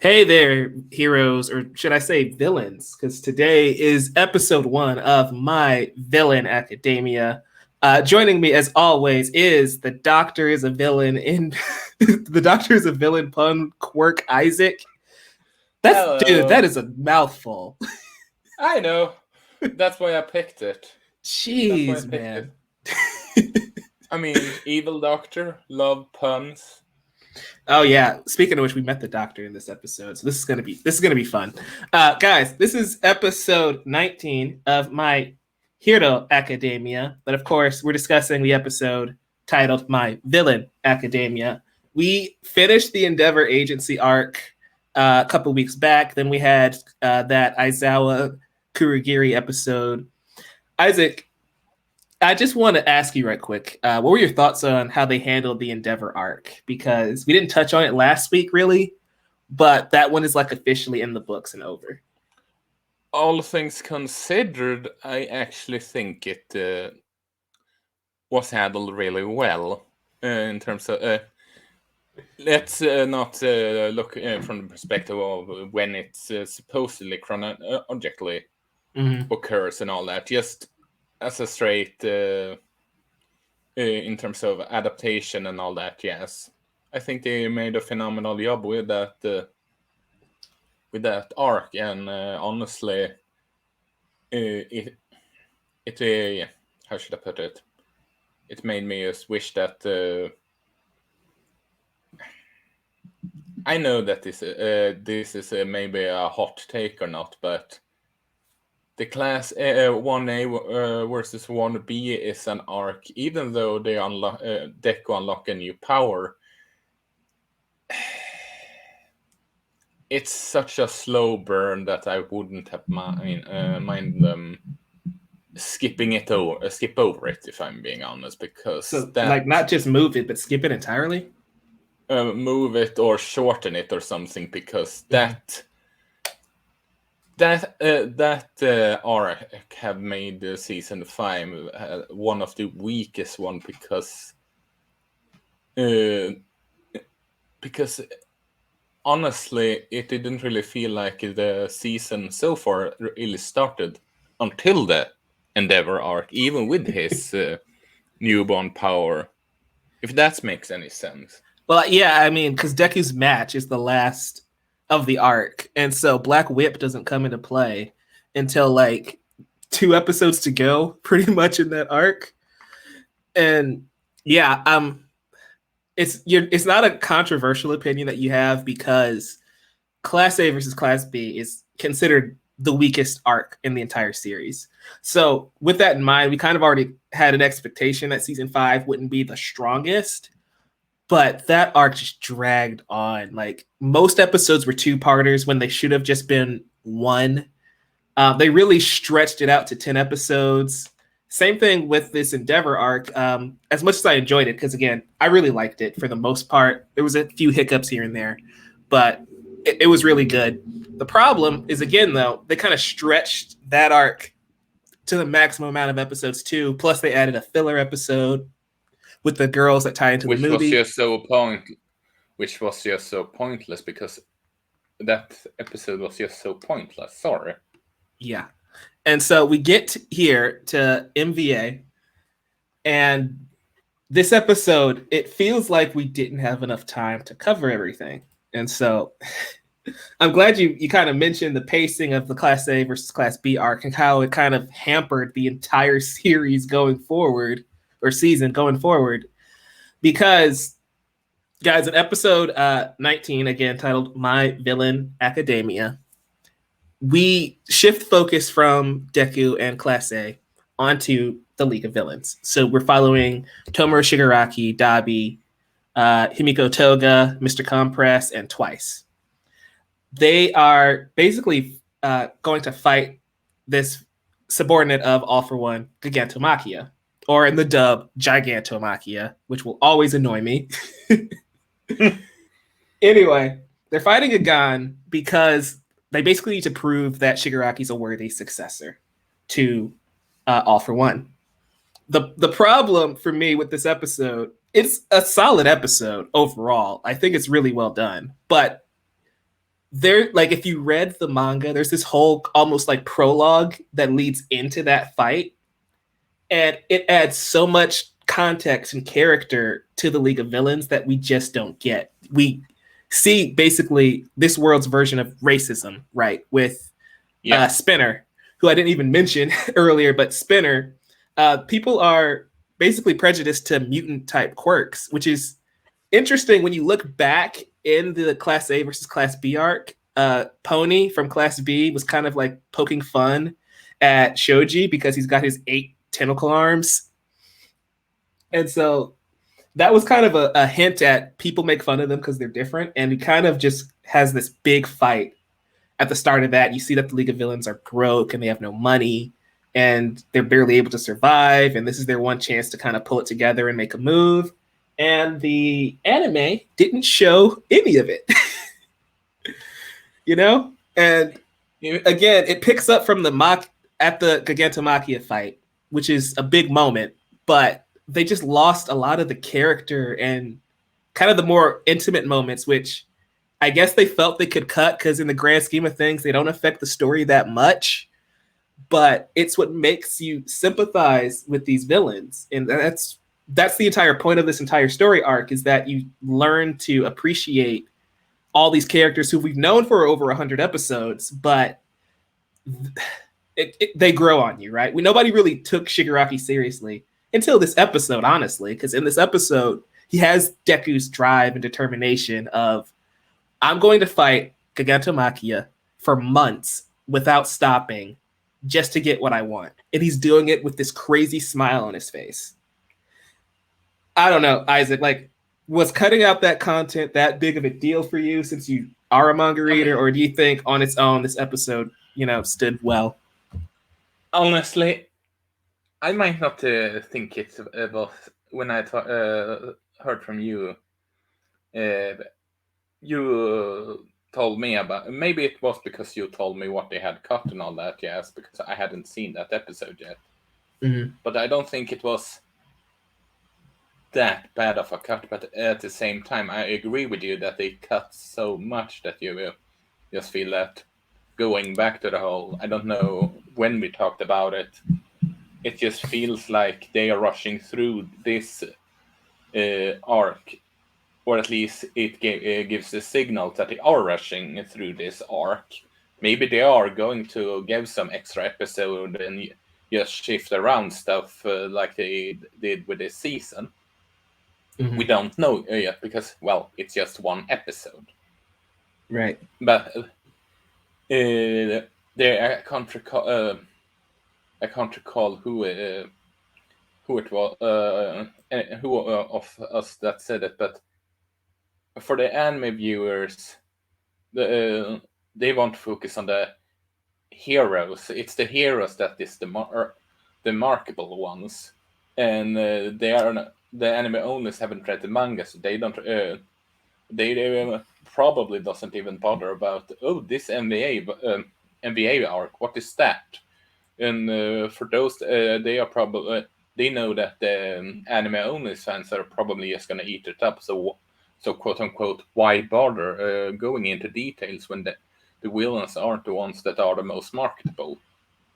Hey there, heroes, or should I say villains? Because today is episode 1 of My Villain Academia. Joining me, as always, is the Doctor is a villain in the Doctor is a villain pun quirk Isak. Dude, that Hello. is a mouthful. I know. That's why I picked it. Jeez, man. I mean, evil doctor, love puns. Oh yeah. Speaking of which, we met the Doctor in this episode, so this is gonna be fun, guys. This is episode 19 of My Hero Academia, but of course, we're discussing the episode titled My Villain Academia. We finished the Endeavor Agency arc a couple weeks back. Then we had that Aizawa Kurogiri episode. Isak, I just want to ask you right quick, what were your thoughts on how they handled the Endeavor arc? Because we didn't touch on it last week, really, but that one is like officially in the books and over. All things considered, I actually think it was handled really well in terms of. Let's not look from the perspective of when it's supposedly chronologically occurs and all that. Just as a straight. In terms of adaptation and all that, yes, I think they made a phenomenal job with that arc, and honestly, it how should I put it? It made me just wish that I know that this is maybe a hot take or not, but the class 1A versus 1B is an arc, even though they Deku unlock a new power. It's such a slow burn that I wouldn't have mind them skip over it, if I'm being honest, because So, like, not just move it, but skip it entirely? Move it or shorten it or something, because that arc have made season 5 one of the weakest one, because honestly it didn't really feel like the season so far really started until the Endeavor arc, even with his newborn power, if that makes any sense. Well, yeah, I mean, because Deku's match is the last of the arc, and so Black Whip doesn't come into play until like 2 episodes to go, pretty much in that arc. And yeah, it's not a controversial opinion that you have, because Class A versus Class B is considered the weakest arc in the entire series. So with that in mind, we kind of already had an expectation that season 5 wouldn't be the strongest. But that arc just dragged on. Like, most episodes were 2-parters when they should have just been one. They really stretched it out to 10 episodes. Same thing with this Endeavor arc. As much as I enjoyed it, because again, I really liked it for the most part. There was a few hiccups here and there, but it was really good. The problem is, again, though, they kind of stretched that arc to the maximum amount of episodes too. Plus, they added a filler episode with the girls that tie into the movie. Which was just so pointless, because that episode was just so pointless. Sorry. Yeah. And so we get here to MVA, and this episode, it feels like we didn't have enough time to cover everything. And so I'm glad you kind of mentioned the pacing of the Class A versus Class B arc and how it kind of hampered the entire series going forward, or season going forward. Because, guys, in episode 19, again, titled My Villain Academia, we shift focus from Deku and Class A onto the League of Villains. So we're following Tomura Shigaraki, Dabi, Himiko Toga, Mr. Compress, and Twice. They are basically going to fight this subordinate of All for One, Gigantomachia, or in the dub, Gigantomachia, which will always annoy me. Anyway, they're fighting Gigan because they basically need to prove that Shigaraki's a worthy successor to All for One. The problem for me with this episode, it's a solid episode overall. I think it's really well done, but there, like, if you read the manga, there's this whole almost like prologue that leads into that fight, and it adds so much context and character to the League of Villains that we just don't get. We see basically this world's version of racism, right? With Yeah. Spinner, who I didn't even mention earlier, but Spinner, people are basically prejudiced to mutant type quirks, which is interesting when you look back in the Class A versus Class B arc. Pony from Class B was kind of like poking fun at Shoji because he's got his 8 tentacle arms. And so that was kind of a hint at people make fun of them because they're different. And he kind of just has this big fight at the start of that. You see that the League of Villains are broke and they have no money and they're barely able to survive. And this is their one chance to kind of pull it together and make a move. And the anime didn't show any of it. You know? And again, it picks up from the at the Gigantomachia fight, which is a big moment, but they just lost a lot of the character and kind of the more intimate moments, which I guess they felt they could cut because in the grand scheme of things, they don't affect the story that much. But it's what makes you sympathize with these villains. And that's the entire point of this entire story arc, is that you learn to appreciate all these characters who we've known for over 100 episodes, but they grow on you, right? Nobody really took Shigaraki seriously until this episode, honestly, because in this episode, he has Deku's drive and determination of, I'm going to fight Gigantomachia for months without stopping just to get what I want. And he's doing it with this crazy smile on his face. I don't know, Isaac, like, was cutting out that content that big of a deal for you since you are a manga reader, or do you think on its own this episode, stood well? Honestly, I might not think it was when I heard from you. You told me about, maybe it was because you told me what they had cut and all that, yes, because I hadn't seen that episode yet. Mm-hmm. But I don't think it was that bad of a cut. But at the same time, I agree with you that they cut so much that you just feel that going back to the whole, I don't know when we talked about it, it just feels like they are rushing through this arc, or at least it gives the signal that they are rushing through this arc. Maybe they are going to give some extra episode and just shift around stuff like they did with this season. Mm-hmm. We don't know yet because, well, it's just one episode. Right. But I can't recall who it was, who of us that said it, but for the anime viewers, they want to focus on the heroes. It's the heroes that is the remarkable ones, and the anime owners haven't read the manga, so they don't. They probably doesn't even bother about this MVA arc. What is that? And for those, they are probably they know that the anime only fans are probably just gonna eat it up. So quote unquote, why bother going into details when the villains aren't the ones that are the most marketable,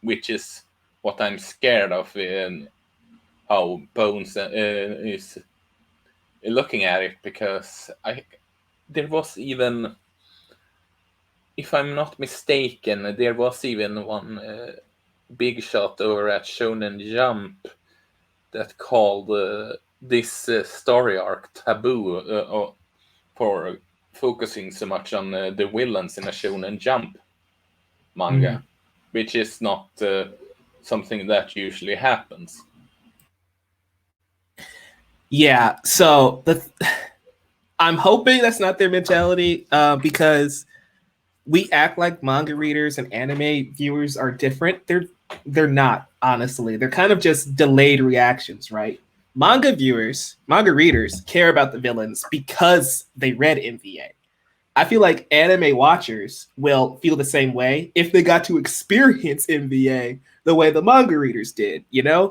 which is what I'm scared of in how Bones is looking at it, because there was even, if I'm not mistaken, there was even one big shot over at Shonen Jump that called this story arc taboo for focusing so much on the villains in a Shonen Jump manga, which is not something that usually happens. Yeah, so I'm hoping that's not their mentality, because we act like manga readers and anime viewers are different. They're not, honestly. They're kind of just delayed reactions, right? Manga readers care about the villains because they read MVA. I feel like anime watchers will feel the same way if they got to experience MVA the way the manga readers did,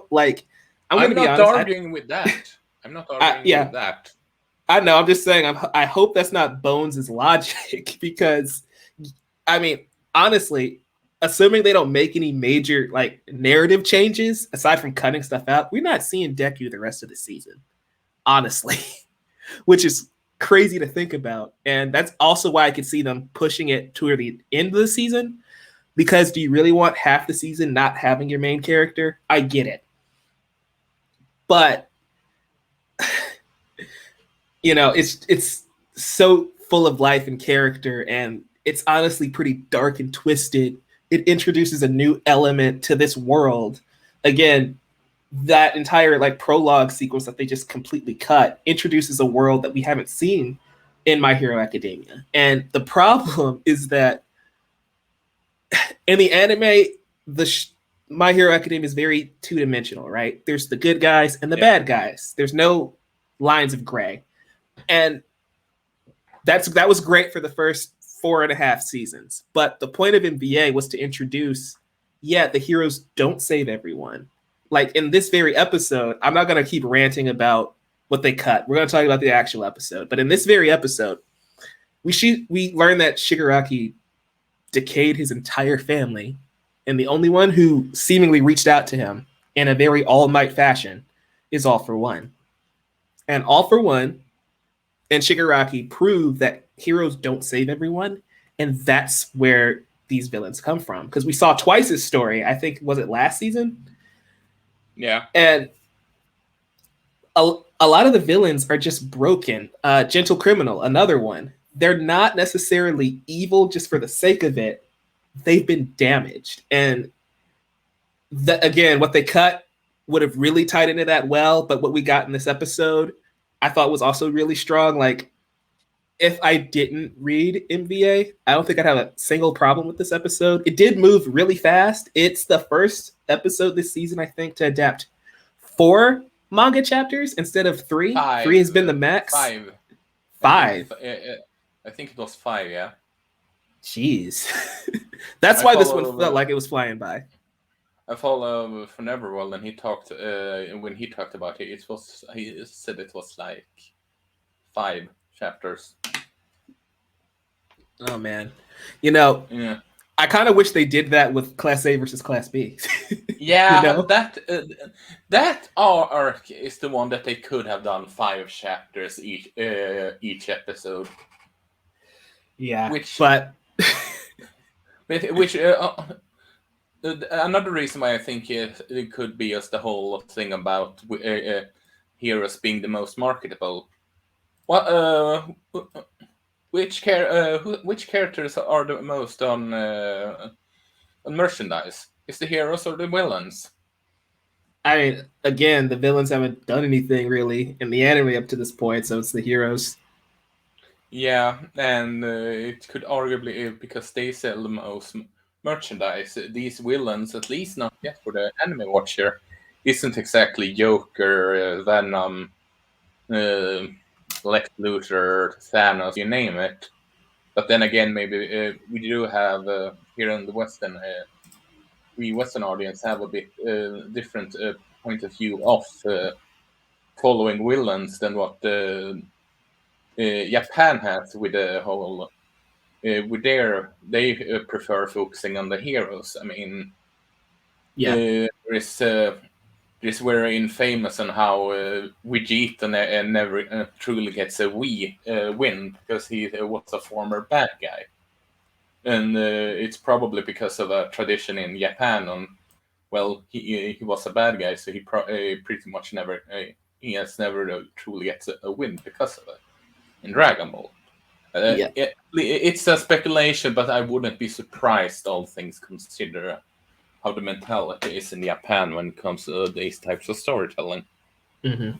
Like, I'm going to be honest. Arguing with that. I'm not arguing with that. I know. I'm just saying. I hope that's not Bones' logic, because I mean, honestly, assuming they don't make any major like narrative changes aside from cutting stuff out, we're not seeing Deku the rest of the season. Honestly, which is crazy to think about. And that's also why I could see them pushing it toward the end of the season. Because do you really want half the season not having your main character? I get it. But it's so full of life and character, and it's honestly pretty dark and twisted. It introduces a new element to this world. Again, that entire like prologue sequence that they just completely cut introduces a world that we haven't seen in My Hero Academia. And the problem is that in the anime, My Hero Academia is very two-dimensional, right? There's the good guys and the bad guys. There's no lines of gray. And that was great for the first 4.5 seasons. But the point of MVA was to introduce, the heroes don't save everyone. Like in this very episode, I'm not going to keep ranting about what they cut. We're going to talk about the actual episode. But in this very episode, we learn that Shigaraki decayed his entire family, and the only one who seemingly reached out to him in a very All Might fashion is All For One. And All For One and Shigaraki prove that heroes don't save everyone, and that's where these villains come from. Because we saw Twice's story, I think, was it last season? Yeah. And a lot of the villains are just broken. Gentle Criminal, another one. They're not necessarily evil just for the sake of it. They've been damaged. And again, what they cut would have really tied into that well, but what we got in this episode, I thought was also really strong. Like, if I didn't read MVA, I don't think I'd have a single problem with this episode. It did move really fast. It's the first episode this season, I think, to adapt 4 manga chapters instead of 3. 5. 3 has been the max. 5. 5. I think it was 5, yeah. Jeez. That's why this one felt like it was flying by. I follow from Everworld, and he talked when he talked about it. He said it was like 5 chapters. Oh man, I kind of wish they did that with Class A versus Class B. Yeah, that arc is the one that they could have done 5 chapters each episode. Yeah, which another reason why I think it could be just the whole thing about heroes being the most marketable. Which characters are the most on merchandise? Is the heroes or the villains? I mean, again, the villains haven't done anything really in the anime up to this point, so it's the heroes. Yeah, and it could arguably, because they sell the most merchandise, these villains, at least not yet for the anime watcher, isn't exactly Joker, Venom, Lex Luthor, Thanos, you name it. But then again, maybe we do have here in the Western, we Western audience have a bit different point of view of following villains than what Japan has with the whole. They prefer focusing on the heroes. I mean, there's very infamous on how Vegeta never truly gets a win because he was a former bad guy, and it's probably because of a tradition in Japan on, well, he was a bad guy, so he pretty much never he has never truly gets a win because of it in Dragon Ball. It's a speculation, but I wouldn't be surprised, all things considered, how the mentality is in Japan when it comes to these types of storytelling. Mm-hmm.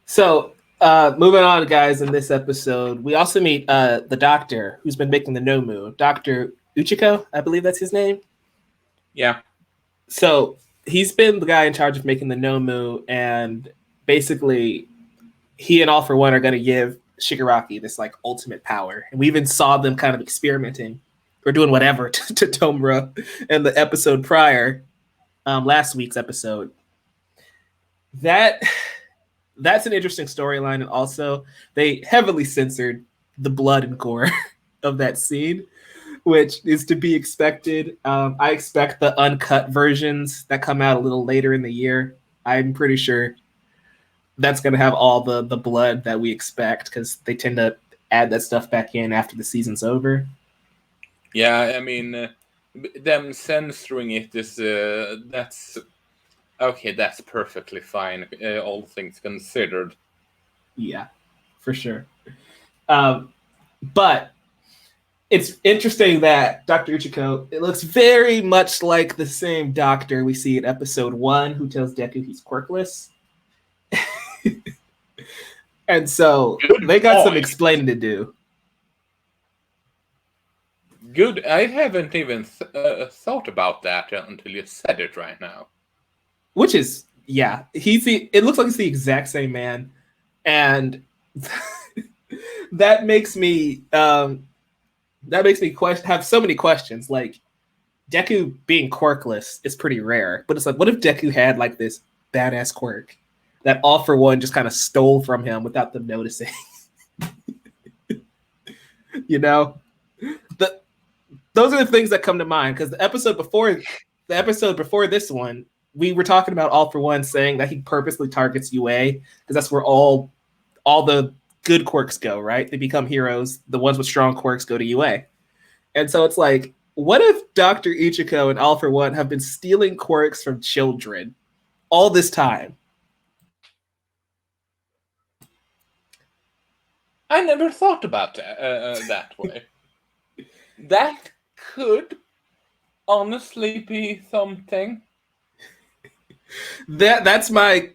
So, moving on, guys, in this episode, we also meet the doctor who's been making the Nomu, Dr. Uchiko, I believe that's his name. Yeah. So, he's been the guy in charge of making the Nomu, and basically, he and All For One are going to give Shigaraki this like ultimate power. And we even saw them kind of experimenting or doing whatever to Tomura in the episode prior, last week's episode. That's an interesting storyline, and also they heavily censored the blood and gore of that scene, which is to be expected. I expect the uncut versions that come out a little later in the year. I'm pretty sure that's going to have all the blood that we expect because they tend to add that stuff back in after the season's over. Yeah, I mean, them censoring it is that's okay. That's perfectly fine, all things considered. Yeah, for sure. But it's interesting that Dr. Uchiko, it looks very much like the same doctor we see in episode 1 who tells Deku he's quirkless. And so Good they got some point. explaining to do. Good. I haven't even thought about that until you said it right now. Which is, yeah, it looks like it's the exact same man. And that makes me have so many questions. Like, Deku being quirkless is pretty rare, but it's like, what if Deku had like this badass quirk that All for One just kind of stole from him without them noticing? You know, those are the things that come to mind because the episode before this one, we were talking about All for One saying that he purposely targets UA because that's where all the good quirks go, right? They become heroes. The ones with strong quirks go to UA. And so it's like, what if Dr. Ichiko and All for One have been stealing quirks from children all this time? I never thought about that way. That could honestly be something. That's my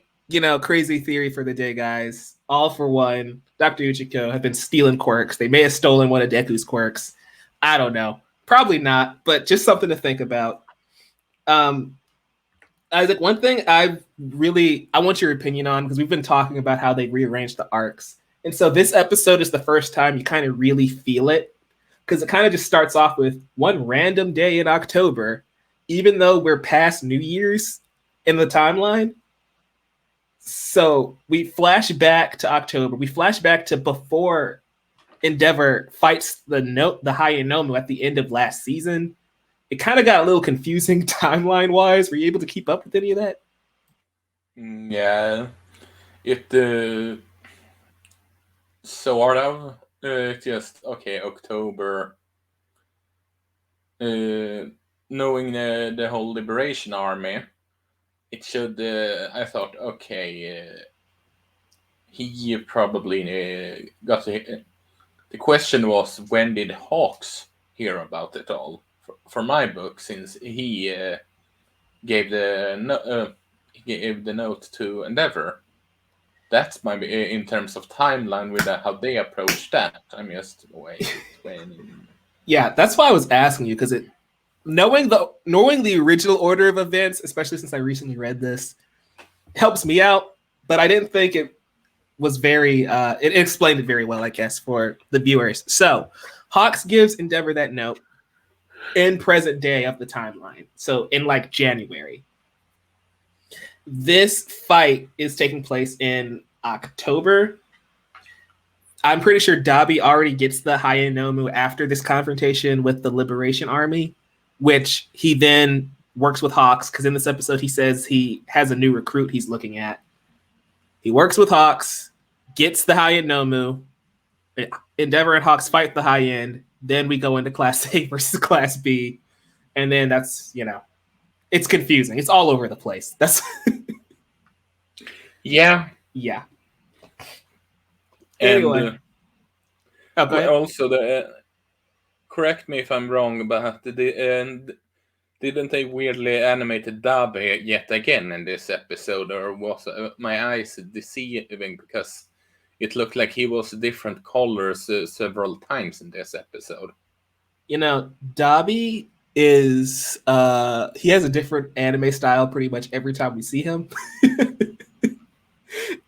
crazy theory for the day, guys. All for One, Dr. Ichiko have been stealing quirks. They may have stolen one of Deku's quirks. I don't know. Probably not, but just something to think about. Isaac, one thing I want your opinion on, because we've been talking about how they rearranged the arcs. And so this episode is the first time you kind of really feel it, because it kind of just starts off with one random day in October, even though we're past New Year's in the timeline. So we flash back to October. We flash back to before Endeavor fights the Hayanomu at the end of last season. It kind of got a little confusing timeline-wise. Were you able to keep up with any of that? Yeah. It sort of. Just, okay, October. Knowing the whole Liberation Army, it should, I thought, okay, he probably got the question was, when did Hawks hear about it all? For my book, since he gave the note to Endeavor. That's my in terms of timeline with how they approach that. I'm just waiting. Yeah, that's why I was asking you, because knowing the original order of events, especially since I recently read this, helps me out. But I didn't think it was very. It explained it very well, I guess, for the viewers. So Hawks gives Endeavor that note in present day of the timeline. So in like January. This fight is taking place in October. I'm pretty sure Dabi already gets the Hayanomu after this confrontation with the Liberation Army, which he then works with Hawks, because in this episode he says he has a new recruit he's looking at. He works with Hawks, gets the Hayanomu. Endeavor and Hawks fight the high end. Then we go into Class A versus Class B. And then that's, it's confusing. It's all over the place. That's yeah. Yeah. And anyway. Also, correct me if I'm wrong, but didn't they weirdly animated Dabi yet again in this episode, or was my eyes deceiving because it looked like he was different colors several times in this episode? Dabi is he has a different anime style pretty much every time we see him.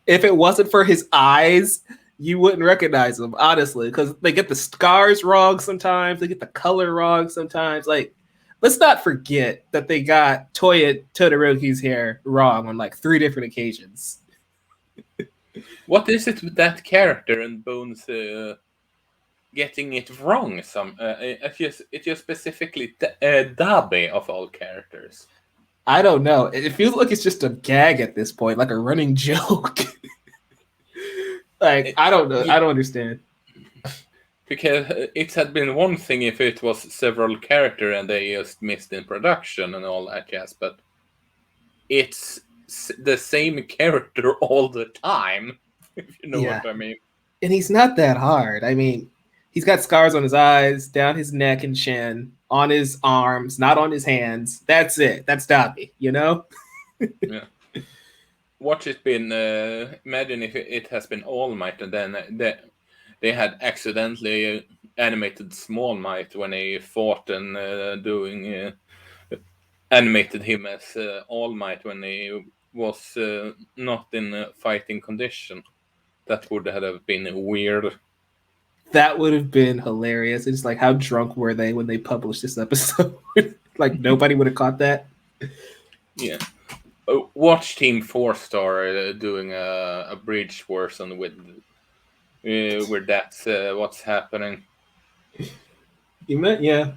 If it wasn't for his eyes, you wouldn't recognize him, honestly, because they get the scars wrong sometimes, they get the color wrong sometimes. Like, let's not forget that they got Toya Todoroki's hair wrong on like 3 different occasions. What is it with that character and Bones? getting it wrong. It just specifically Dabe of all characters. I don't know. It feels like it's just a gag at this point, like a running joke. Like, It, I don't know. yeah, I don't understand. because it had been one thing if it was several character and they just missed in production and all that jazz, but it's the same character all the time. If you know Yeah. what I mean. And he's not that hard. I mean, he's got scars on his eyes, down his neck and chin, on his arms, not on his hands. That's it. That's Dobby, you know? Yeah. Watch it been. Imagine if it has been All Might, and then they had accidentally animated Small Might when they fought and doing animated him as All Might when he was not in fighting condition. That would have been weird. That would have been hilarious. It's like, how drunk were they when they published this episode? Like, nobody would have caught that. Yeah. Watch Team 4-Star doing a bridge version with where that's what's happening. You meant, yeah.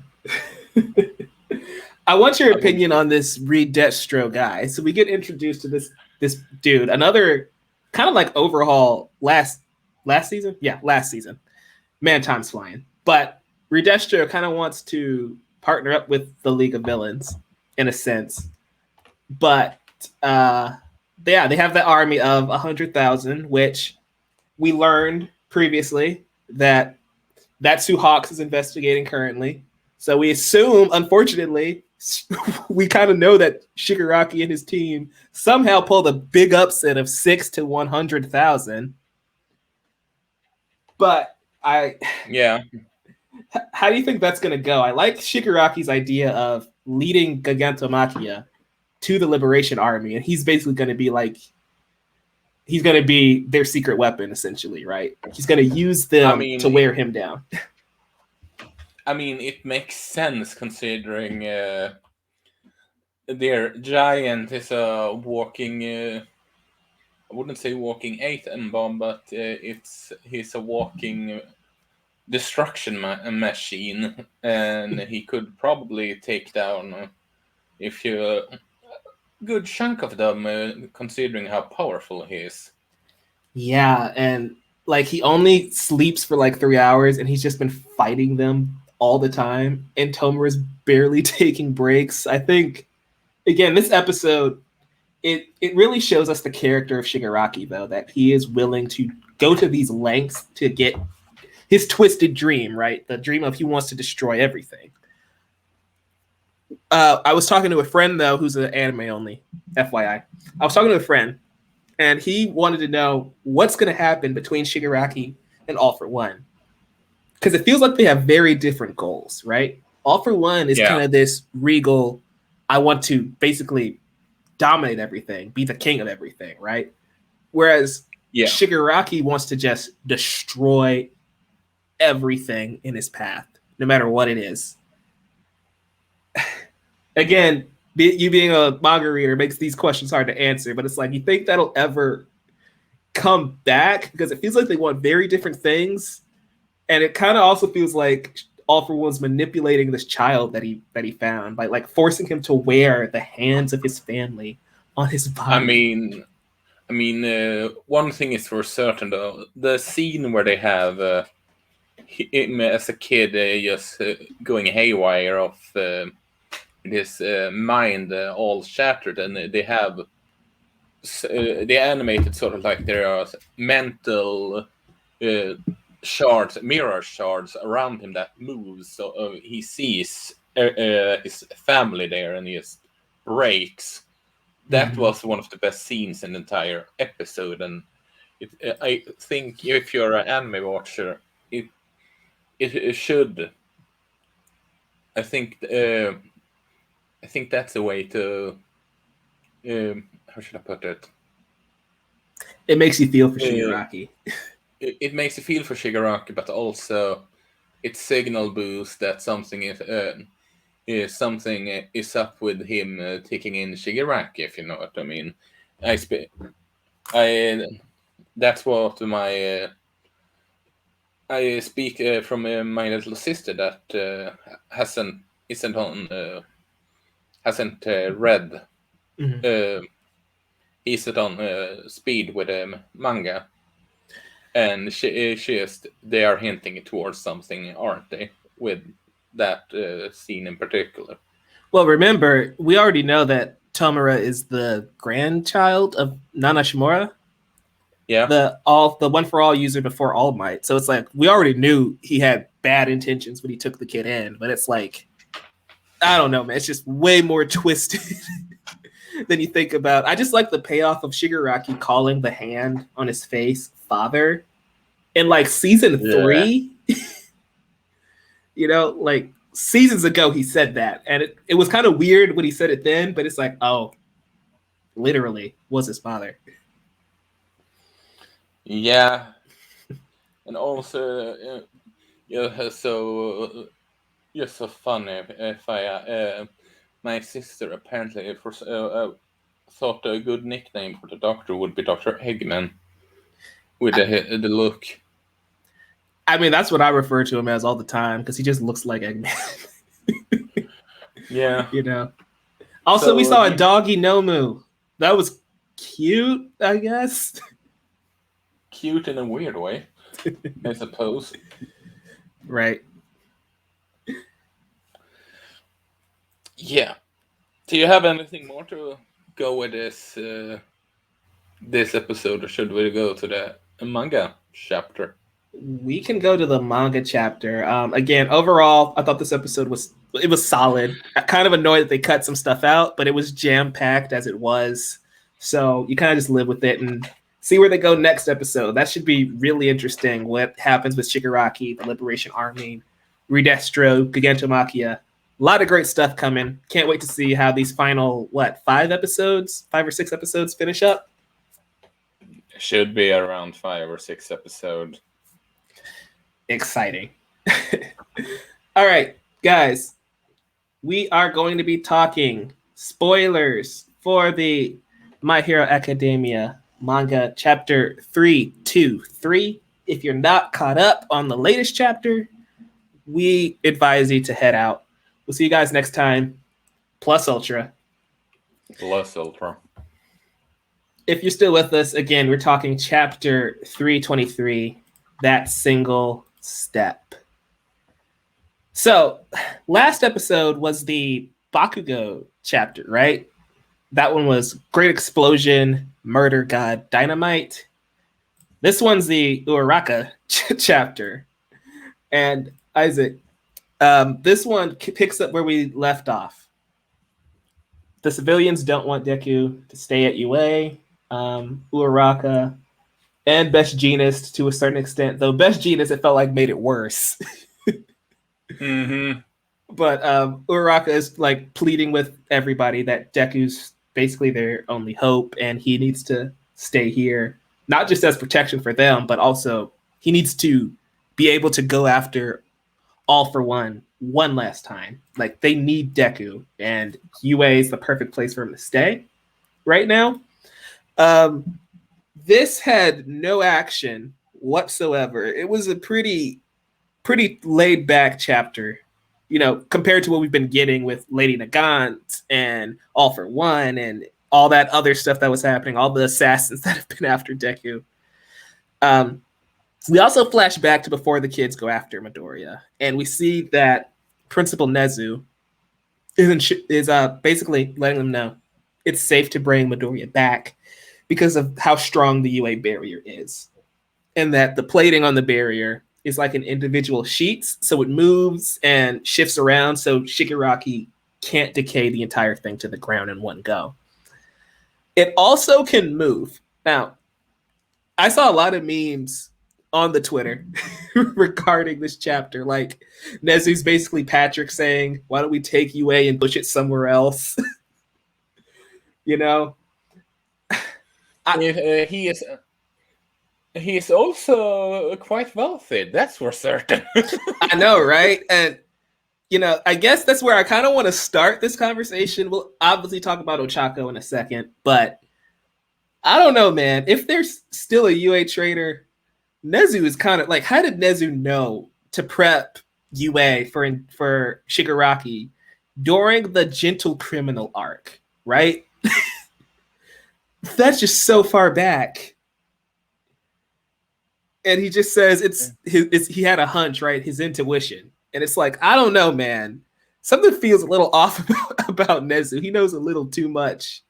I want your I would, opinion on this Reed Destro guy. So we get introduced to this dude, another kind of like overhaul last season. Yeah, last season. Man, time's flying. But Reed Destro kind of wants to partner up with the League of Villains in a sense. But yeah, they have the army of 100,000, which we learned previously that that's who Hawks is investigating currently. So we assume, unfortunately, we kind of know that Shigaraki and his team somehow pulled a big upset of 6 to 100,000. But yeah. how do you think that's going to go? I like Shigaraki's idea of leading Gigantomachia to the Liberation Army, and he's basically going to be like, he's going to be their secret weapon, essentially, right? He's going to use them to wear him down. I mean, it makes sense considering their giant is a walking. I wouldn't say walking atom bomb, but he's a walking destruction machine, and he could probably take down if you a good chunk of them, considering how powerful he is. Yeah, and like he only sleeps for like 3 hours, and he's just been fighting them all the time. And Tomer is barely taking breaks. I think again, this episode it really shows us the character of Shigaraki, though, that he is willing to go to these lengths to get his twisted dream, right? The dream of he wants to destroy everything. I was talking to a friend, though, who's an anime only, FYI. I was talking to a friend, and he wanted to know what's going to happen between Shigaraki and All for One. Because it feels like they have very different goals, right? All for One is kind of this regal, I want to basically dominate everything, be the king of everything, right? Whereas Shigaraki wants to just destroy everything in his path, no matter what it is. Again, you being a manga reader makes these questions hard to answer, but it's like, you think that'll ever come back? Because it feels like they want very different things, and it kind of also feels like All for One's manipulating this child that he found by like forcing him to wear the hands of his family on his body. I mean, one thing is for certain though: the scene where they have him as a kid just going haywire of his mind all shattered, and they have they animated sort of like there are mental shards, mirror shards around him that moves, so he sees his family there, and he just breaks. That was one of the best scenes in the entire episode, and I think if you're an anime watcher, it should. I think that's a way to. How should I put it? It makes you feel for Shigaraki. It makes you feel for Shigaraki, but also it signal boosts that something is up with him taking in Shigaraki, if you know what I mean. That's what my I speak from my little sister that hasn't read Isn't on speed with manga, and they are hinting towards something, aren't they, with that scene in particular? Well, remember, we already know that Tomura is the grandchild of Nana Shimura, Yeah, the one for all user before All Might. So it's like we already knew he had bad intentions when he took the kid in, but it's like I don't know, man. It's just way more twisted than you think about. I just like the payoff of Shigaraki calling the hand on his face father in like season yeah, 3. Like seasons ago he said that, and it was kind of weird when he said it then, but it's like, oh, literally was his father. yeah, and also yeah, so just so funny if I my sister apparently thought a good nickname for the Doctor would be Dr. Eggman with the look. I mean, that's what I refer to him as all the time because he just looks like Eggman. Yeah. you know. Also, we So saw a doggy Nomu. That was cute, I guess. cute in a weird way, I suppose. Right. Yeah. Do you have anything more to go with this episode, or should we go to the manga chapter? We can go to the manga chapter. Again, overall, I thought this episode was solid. I kind of annoyed that they cut some stuff out, but it was jam packed as it was. So you kind of just live with it and see where they go next episode. That should be really interesting. What happens with Shigaraki, the Liberation Army, Redestro, Gigantomachia. A lot of great stuff coming. Can't wait to see how these final 5 or 6 episodes finish up. Should be around 5 or 6 episodes. Exciting. All right, guys, we are going to be talking spoilers for the My Hero Academia manga chapter 323. If you're not caught up on the latest chapter, we advise you to head out. We'll see you guys next time. Plus Ultra. Plus Ultra. If you're still with us, again, we're talking chapter 323, That Single Step. So, last episode was the Bakugo chapter, right? That one was Great Explosion, Murder God, Dynamite. This one's the Uraraka chapter. And Isaac, this one picks up where we left off. The civilians don't want Deku to stay at UA. Uraraka and Best Jeanist to a certain extent, though Best Jeanist, it felt like made it worse. Mm-hmm. But Uraraka is like pleading with everybody that Deku's basically their only hope, and he needs to stay here, not just as protection for them, but also he needs to be able to go after All for One last time. Like they need Deku, and UA is the perfect place for him to stay right now. This had no action whatsoever. It was a pretty laid back chapter, compared to what we've been getting with Lady Nagant and All for One and all that other stuff that was happening, all the assassins that have been after Deku. We also flash back to before the kids go after Midoriya, and we see that Principal Nezu is basically letting them know it's safe to bring Midoriya back because of how strong the UA barrier is, and that the plating on the barrier is like an individual sheets, so it moves and shifts around, so Shigaraki can't decay the entire thing to the ground in one go. It also can move. Now, I saw a lot of memes on the Twitter regarding this chapter, like Nezu's basically Patrick saying, "Why don't we take UA and push it somewhere else?" you know, He is also quite wealthy. That's for certain. I know, right? And I guess that's where I kind of want to start this conversation. We'll obviously talk about Ochako in a second, but I don't know, man. If there's still a UA trader Nezu is kind of like, how did Nezu know to prep UA for Shigaraki during the Gentle Criminal arc, right? That's just so far back. And he just says he had a hunch, right? His intuition. And it's like, I don't know, man. Something feels a little off about Nezu. He knows a little too much,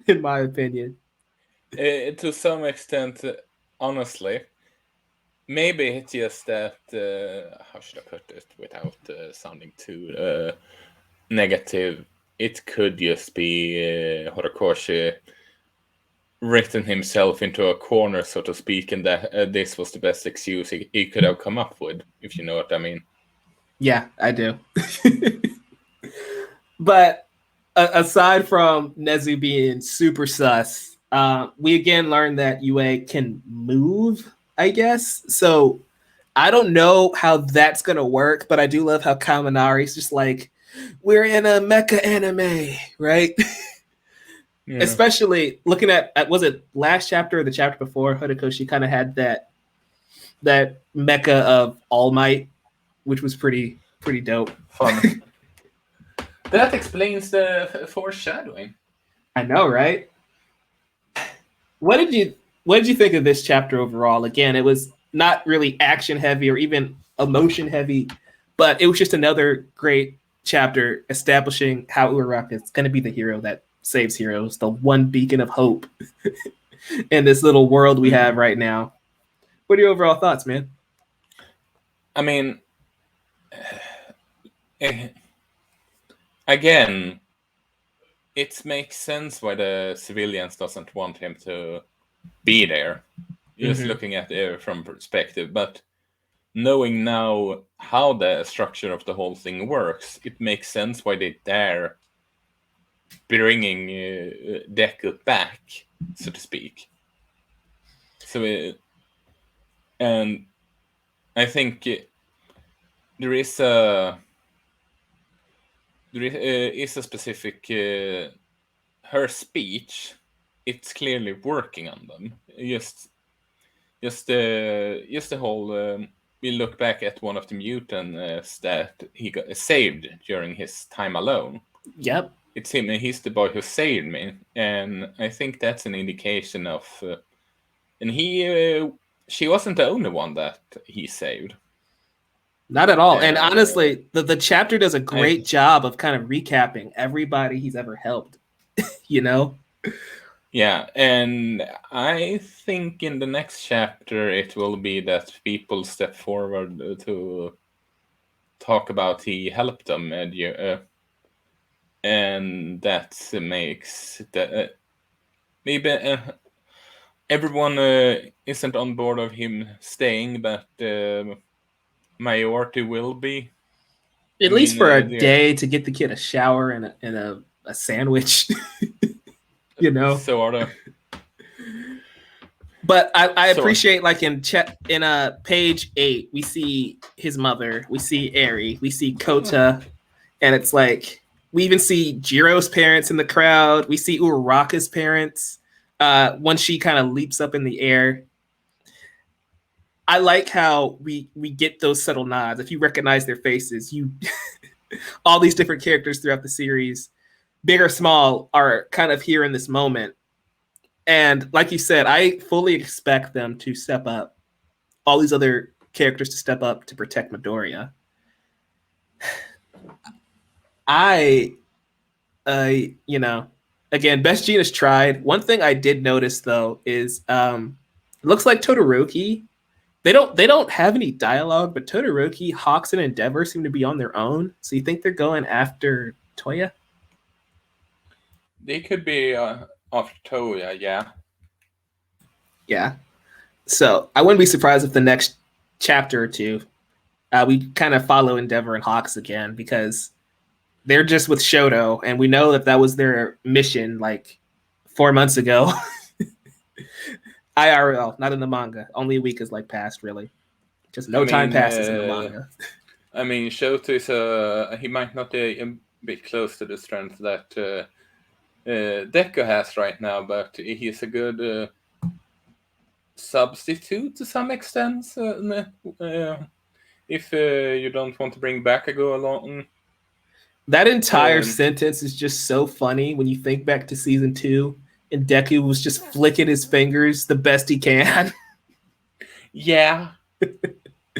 in my opinion. To some extent, honestly, maybe it's just that, how should I put it without sounding too negative? It could just be Horikoshi written himself into a corner, so to speak, and that this was the best excuse he could have come up with, if you know what I mean. Yeah, I do. But aside from Nezu being super sus, we again learned that UA can move, I guess. So I don't know how that's gonna work, but I do love how Kaminari's just like, we're in a mecha anime, right? Yeah. Especially looking at was it last chapter or the chapter before, Horikoshi kind of had that mecha of All Might, which was pretty dope. Fun. That explains the foreshadowing. I know, right? What did you think of this chapter overall? Again, it was not really action heavy or even emotion heavy, but it was just another great chapter establishing how Uraraka is going to be the hero that saves heroes, the one beacon of hope in this little world we have right now. What are your overall thoughts, man? I mean, again, it makes sense why the civilians doesn't want him to be there. Just looking at it from perspective, but knowing now how the structure of the whole thing works, it makes sense why they dare bringing Deku back, so to speak. So, and I think there is a specific her speech. It's clearly working on them. Just the whole. We look back at one of the mutants that he got saved during his time alone. Yep. It's him, and he's the boy who saved me, and I think that's an indication of. And she wasn't the only one that he saved. Not at all. And honestly, the chapter does a great job of kind of recapping everybody he's ever helped. You know? Yeah, and I think in the next chapter it will be that people step forward to talk about he helped them, and that makes the maybe everyone isn't on board of him staying, but majority will be. At least for a day to get the kid a shower and a sandwich. You know? Sort of. But I appreciate, like, in page 8, we see his mother, we see Eri, we see Kota, and it's like we even see Jiro's parents in the crowd. We see Uraraka's parents when she kind of leaps up in the air. I like how we get those subtle nods. If you recognize their faces, you all these different characters throughout the series, big or small, are kind of here in this moment. And like you said, I fully expect them to step up, all these other characters to step up to protect Midoriya. You know, again, Best Jeanist tried. One thing I did notice though is it looks like Todoroki. They don't have any dialogue, but Todoroki, Hawks, and Endeavor seem to be on their own. So you think they're going after Toya? They could be after Toya, yeah. Yeah. So I wouldn't be surprised if the next chapter or two, we kind of follow Endeavor and Hawks again, because they're just with Shoto, and we know that was their mission like 4 months ago. IRL, not in the manga. Only a week has like passed, really. Just no time passes in the manga. I mean, Shoto is he might not be close to the strength that Deku has right now, but he's a good substitute to some extent. If you don't want to bring back a go along. That entire Um, sentence is just so funny when you think back to season 2, and Deku was just flicking his fingers the best he can. yeah,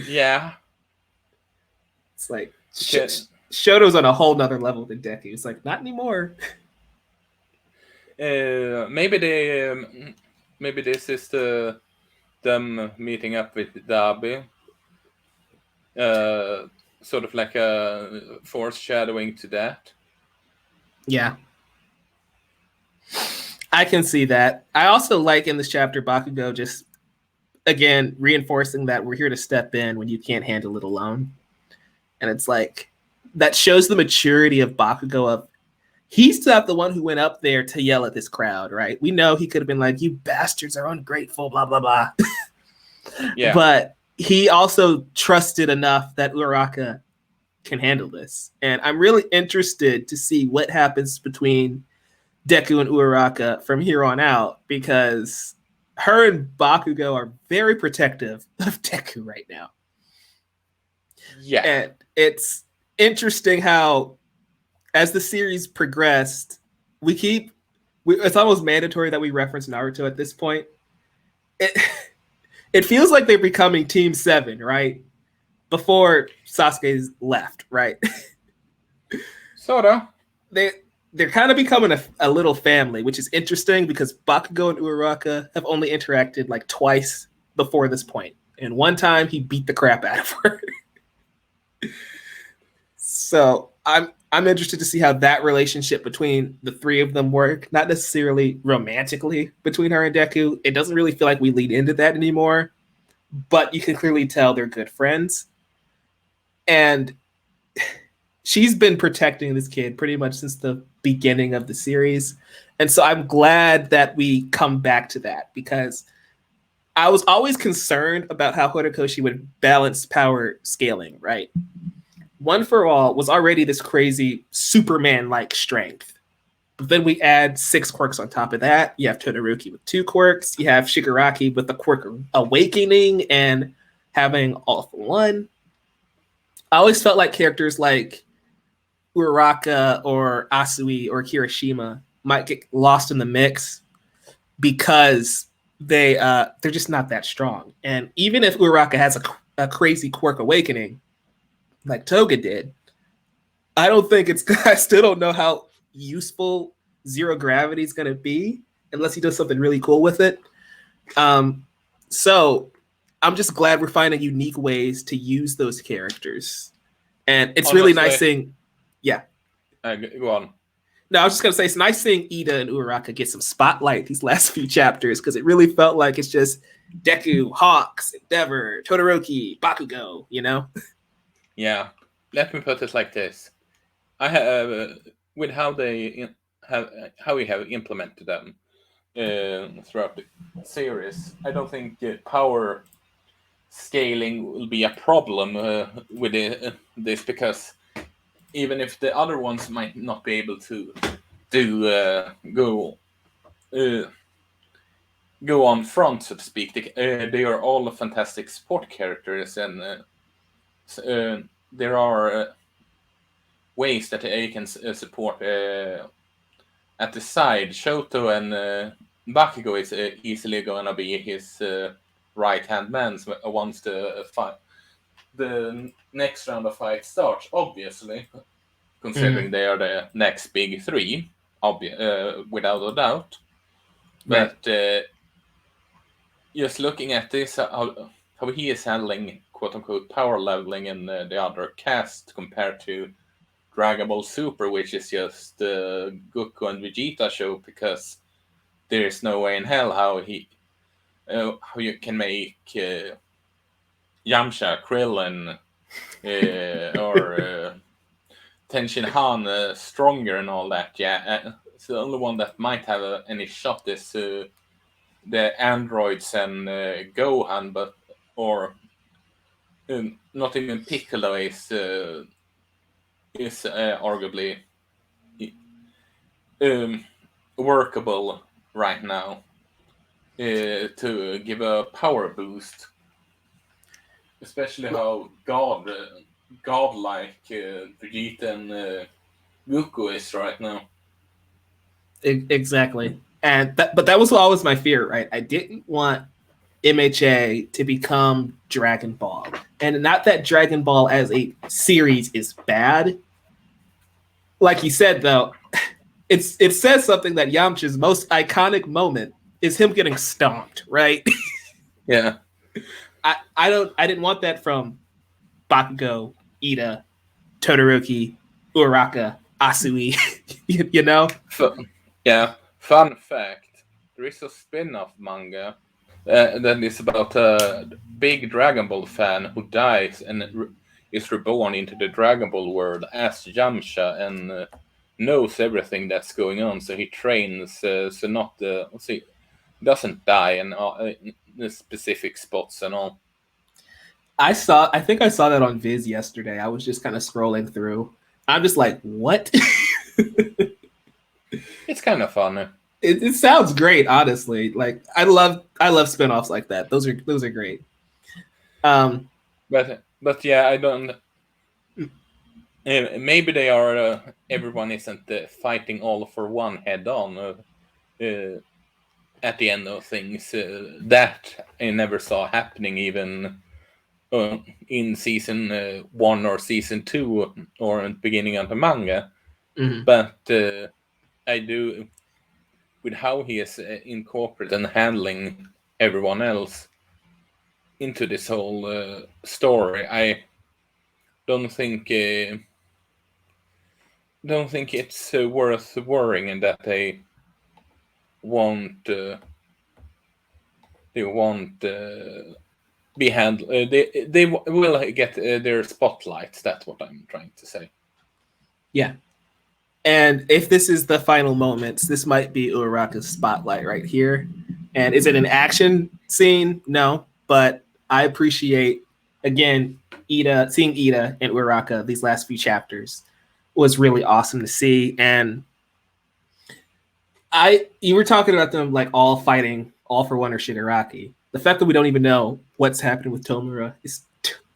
yeah. It's like Because, Shoto's on a whole nother level than Deku. It's like, not anymore. maybe they, maybe this is them meeting up with Dabi. Uh, Sort of like a foreshadowing to that. Yeah, I can see that. I also like in this chapter Bakugo just again reinforcing that we're here to step in when you can't handle it alone. And it's like that shows the maturity of Bakugo of he's not the one who went up there to yell at this crowd, right? We know he could have been like, you bastards are ungrateful, blah, blah, blah. Yeah. But he also trusted enough that Uraraka can handle this. And I'm really interested to see what happens between Deku and Uraraka from here on out, because her and Bakugo are very protective of Deku right now. Yeah. And it's interesting how, as the series progressed, it's almost mandatory that we reference Naruto at this point. It, it feels like they're becoming Team 7, right? Before Sasuke's left, right? Sorta. They're kind of becoming a little family, which is interesting because Bakugo and Uraraka have only interacted like twice before this point. And one time he beat the crap out of her. So I'm interested to see how that relationship between the three of them work. Not necessarily romantically between her and Deku. It doesn't really feel like we lead into that anymore, but you can clearly tell they're good friends. And she's been protecting this kid pretty much since the beginning of the series. And so I'm glad that we come back to that, because I was always concerned about how Horikoshi would balance power scaling, right? One for All was already this crazy Superman-like strength. But then we add 6 quirks on top of that. You have Todoroki with 2 quirks. You have Shigaraki with the quirk of Awakening and having All for One. I always felt like characters like Uraraka or Asui or Kirishima might get lost in the mix because they're just not that strong. And even if Uraraka has a crazy quirk Awakening, like Toga did, I don't think it's. I still don't know how useful zero gravity is going to be unless he does something really cool with it. So I'm just glad we're finding unique ways to use those characters, and it's really nice seeing. Yeah. Go on. No, I was just gonna say it's nice seeing Ida and Uraraka get some spotlight these last few chapters, because it really felt like it's just Deku, Hawks, Endeavor, Todoroki, Bakugo. Yeah. Let me put it like this: I have with how they how we have implemented them throughout the series. I don't think power scaling will be a problem with this, because even if the other ones might not be able to uh, go on front, so to speak, they are all fantastic support characters, and there are ways that they can support at the side. Shoto and Bakugo is easily going to be his right hand man once the next round of fight starts, obviously, considering they are the next big 3, without a doubt. Right. But just looking at this, how he is handling quote unquote power leveling in the other cast compared to Dragon Ball Super, which is just the Goku and Vegeta show, because there is no way in hell how you can make Yamcha, Krillin, or Tenshin Han stronger and all that. Yeah, so the only one that might have any shot is the androids and Gohan, or not even Piccolo is arguably workable right now. to give a power boost, especially how godlike Vegeta and Goku is right now. Exactly. But that was always my fear, right? I didn't want MHA to become Dragon Ball. And not that Dragon Ball as a series is bad. Like you said, though, it says something that Yamcha's most iconic moment is him getting stomped, right? Yeah. I didn't want that from Bakugo, Ida, Todoroki, Uraraka, Asui, you know? Yeah. Fun fact: there is a spin-off manga that is about a big Dragon Ball fan who dies and is reborn into the Dragon Ball world as Yamcha and knows everything that's going on. So he trains so not see doesn't die and in the specific spots and all. I think I saw that on Viz yesterday. I was just kind of scrolling through. I'm just like, what? It's kind of fun. It sounds great, honestly. Like I love spinoffs like that. Those are great. But yeah, I don't. Maybe they are. Everyone isn't fighting all for one head on at the end of things. That I never saw happening even in season 1 or season 2 or in the beginning of the manga. Mm-hmm. But I do with how he is incorporated and handling everyone else into this whole story. I don't think. Don't think it's worth worrying and that won't they won't be handled. They will get their spotlights. That's what I'm trying to say. Yeah. And if this is the final moments, this might be Uraraka's spotlight right here. And is it an action scene? No, but I appreciate again seeing Ida and Uraraka these last few chapters was really awesome to see. And you were talking about them like all fighting all for one or Shigaraki. The fact that we don't even know what's happening with Tomura is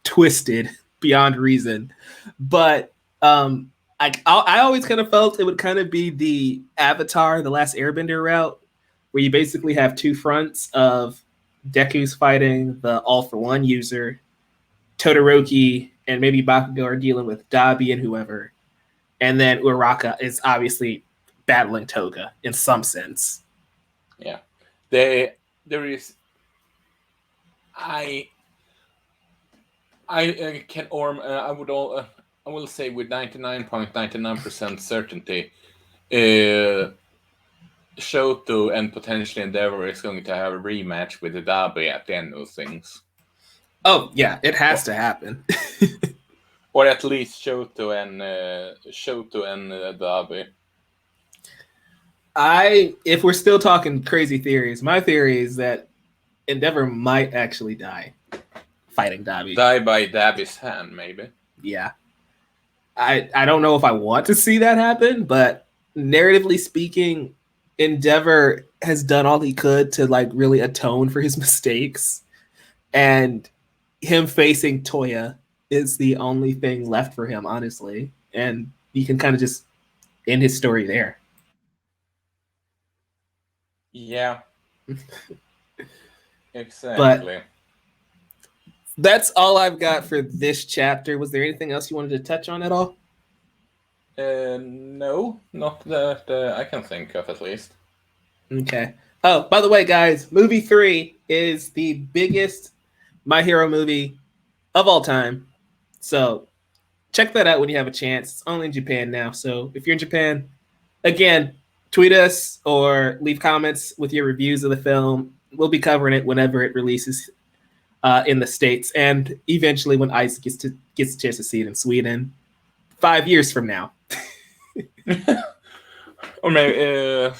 twisted beyond reason. But I always kind of felt it would kind of be the Avatar, the Last Airbender route, where you basically have two fronts of Deku's fighting the All for One user, Todoroki and maybe Bakugo are dealing with Dabi and whoever, and then Uraraka is obviously battling Toga in some sense. Yeah, there is. I can or I would all I will say with 99.99% certainty, Shoto and potentially Endeavor is going to have a rematch with the Dabi at the end of things. Oh yeah, it has to happen. Or at least Shoto and Dabi. If we're still talking crazy theories, my theory is that Endeavor might actually die fighting Dabi. Die by Dabi's hand, maybe. Yeah. I don't know if I want to see that happen, but narratively speaking, Endeavor has done all he could to like really atone for his mistakes. And him facing Toya is the only thing left for him, honestly. And you can kind of just end his story there. Yeah. Exactly. But that's all I've got for this chapter. Was there anything else you wanted to touch on at all? No, not that I can think of at least. Okay. Oh, by the way, guys, movie 3 is the biggest My Hero movie of all time. So check that out when you have a chance. It's only in Japan now. So if you're in Japan, again, tweet us or leave comments with your reviews of the film. We'll be covering it whenever it releases in the States, and eventually when Isak gets a chance to see it in Sweden 5 years from now. Or maybe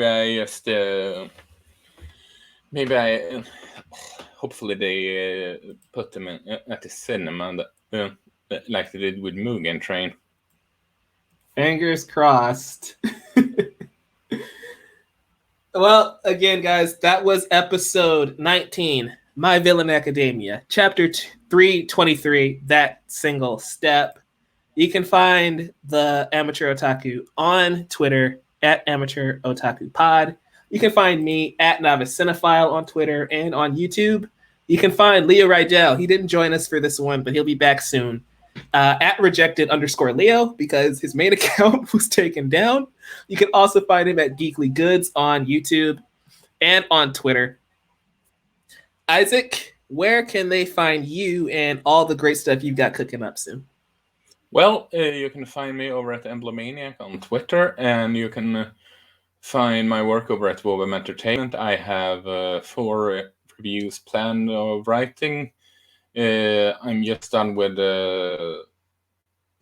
I just hopefully they put them at the cinema like they did with Mugen Train. Fingers crossed. Well, again, guys, that was episode 19, My Villain Academia, chapter 323, That Single Step. You can find the Amateur Otaku on Twitter at Amateur Otaku Pod. You can find me at Novice Cinephile on Twitter and on YouTube. You can find Leo Rydell. He didn't join us for this one, but he'll be back soon. At rejected_Leo because his main account was taken down. You can also find him at Geekly Goods on YouTube and on Twitter. Isaac, where can they find you and all the great stuff you've got cooking up soon? Well, you can find me over at Emblemaniac on Twitter, and you can find my work over at Wobem Entertainment. I have 4 reviews planned of writing. I'm just done with the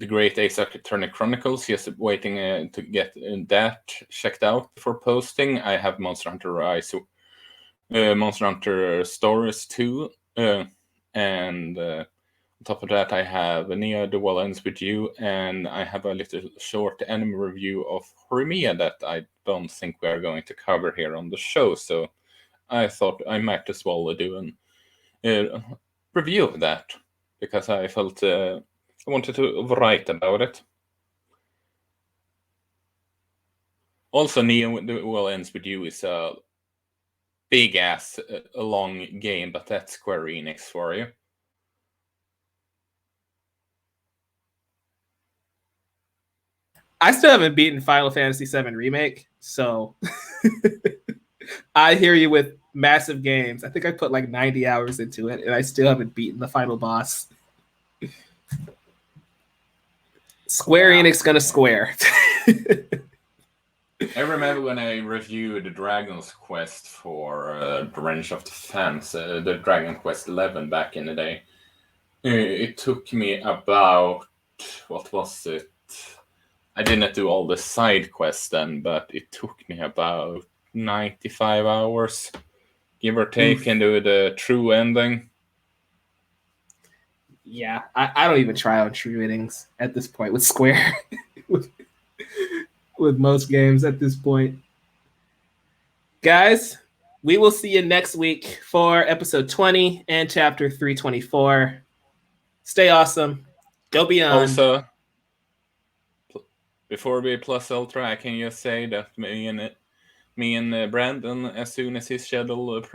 great Isak Eternal Chronicles, just waiting to get that checked out before posting. I have Monster Hunter Rise, Monster Hunter Stories 2, and on top of that, I have Nia The Well Ends With You, and I have a little short anime review of Horimiya that I don't think we are going to cover here on the show, so I thought I might as well do a review of that, because I felt I wanted to write about it. Also, Nia The Well Ends With You is a big-ass, long game, but that's Square Enix for you. I still haven't beaten Final Fantasy VII Remake, so I hear you with massive games. I think I put like 90 hours into it, and I still haven't beaten the final boss. Square Enix gonna square. I remember when I reviewed Dragon's Quest for the Revenge of the Fans, the Dragon Quest 11 back in the day. It took me about, what was it? I didn't do all the side quests then, but it took me about 95 hours, give or take, and do the true ending. Yeah, I don't even try on true endings at this point with Square. with most games at this point. Guys, we will see you next week for episode 20 and chapter 324. Stay awesome. Go beyond. Also, before we plus ultra, I can just say that me and Brandon, as soon as his schedule is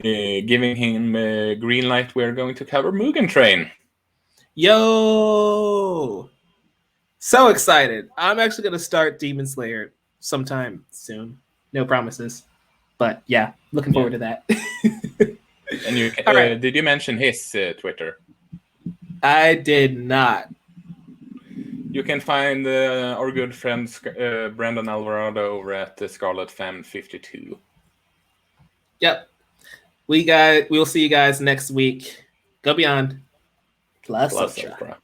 giving him a green light, we're going to cover Mugen Train. Yo! So excited. I'm actually going to start Demon Slayer sometime soon. No promises. But yeah, looking forward to that. And you can, did you mention his Twitter? I did not. You can find our good friend Brandon Alvarado over at Scarlet Fan 52. Yep. We'll see you guys next week. Go beyond. Plus ultra.